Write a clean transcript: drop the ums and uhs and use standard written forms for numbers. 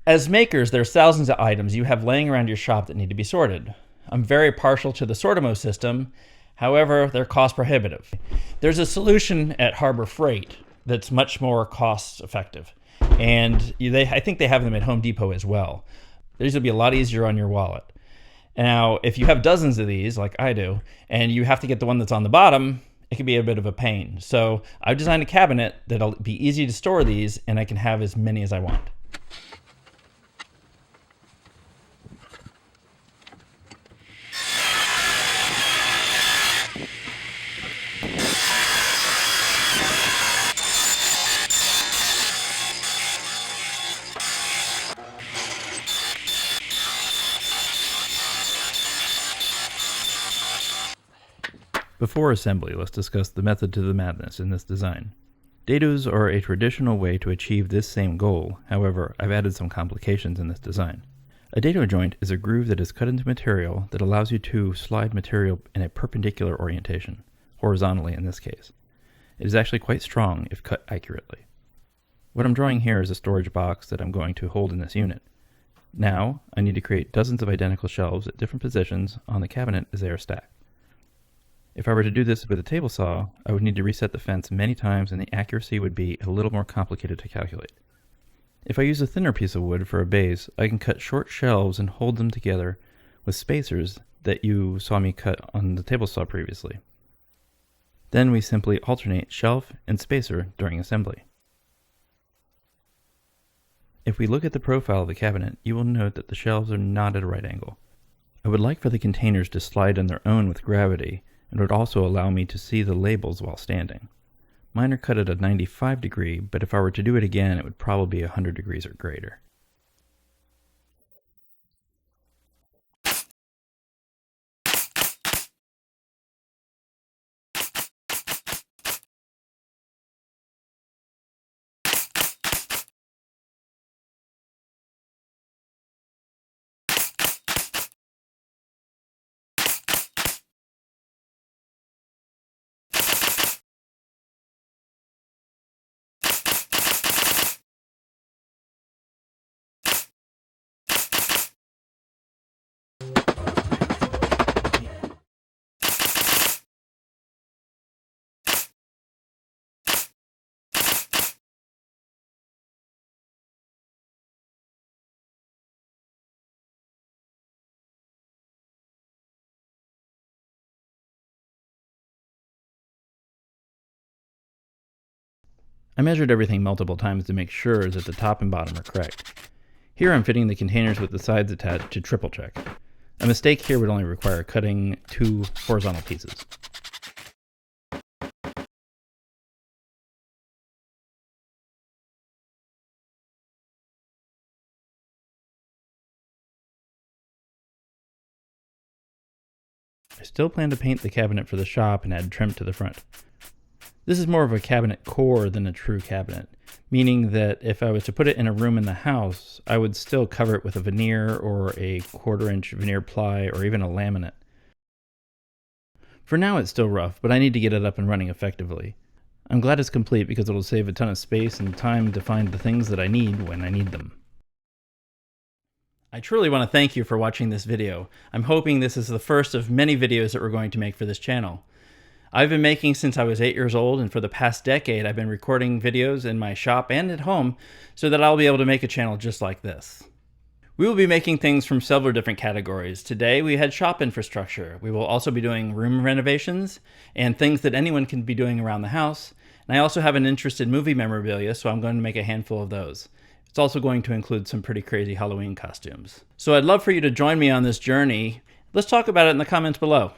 As makers, there's thousands of items you have laying around your shop that need to be sorted. I'm very partial to the Sortimo system, however, they're cost prohibitive. There's a solution at Harbor Freight that's much more cost effective, and I think they have them at Home Depot as well. These will be a lot easier on your wallet. Now, if you have dozens of these, like I do, and you have to get the one that's on the bottom, it can be a bit of a pain. So I've designed a cabinet that'll be easy to store these, and I can have as many as I want. Before assembly, let's discuss the method to the madness in this design. Dados are a traditional way to achieve this same goal, however, I've added some complications in this design. A dado joint is a groove that is cut into material that allows you to slide material in a perpendicular orientation, horizontally in this case. It is actually quite strong if cut accurately. What I'm drawing here is a storage box that I'm going to hold in this unit. Now, I need to create dozens of identical shelves at different positions on the cabinet as they are stacked. If I were to do this with a table saw, I would need to reset the fence many times and the accuracy would be a little more complicated to calculate. If I use a thinner piece of wood for a base, I can cut short shelves and hold them together with spacers that you saw me cut on the table saw previously. Then we simply alternate shelf and spacer during assembly. If we look at the profile of the cabinet, you will note that the shelves are not at a right angle. I would like for the containers to slide on their own with gravity, and would also allow me to see the labels while standing. Mine are cut at a 95 degree, but if I were to do it again, it would probably be 100 degrees or greater. I measured everything multiple times to make sure that the top and bottom are correct. Here I'm fitting the containers with the sides attached to triple check. A mistake here would only require cutting 2 horizontal pieces. I still plan to paint the cabinet for the shop and add trim to the front. This is more of a cabinet core than a true cabinet, meaning that if I was to put it in a room in the house, I would still cover it with a veneer or a 1/4-inch veneer ply or even a laminate. For now it's still rough, but I need to get it up and running effectively. I'm glad it's complete because it'll save a ton of space and time to find the things that I need when I need them. I truly want to thank you for watching this video. I'm hoping this is the first of many videos that we're going to make for this channel. I've been making since I was 8 years old, and for the past decade I've been recording videos in my shop and at home so that I'll be able to make a channel just like this. We will be making things from several different categories. Today we had shop infrastructure. We will also be doing room renovations and things that anyone can be doing around the house. And I also have an interest in movie memorabilia, so I'm going to make a handful of those. It's also going to include some pretty crazy Halloween costumes. So I'd love for you to join me on this journey. Let's talk about it in the comments below.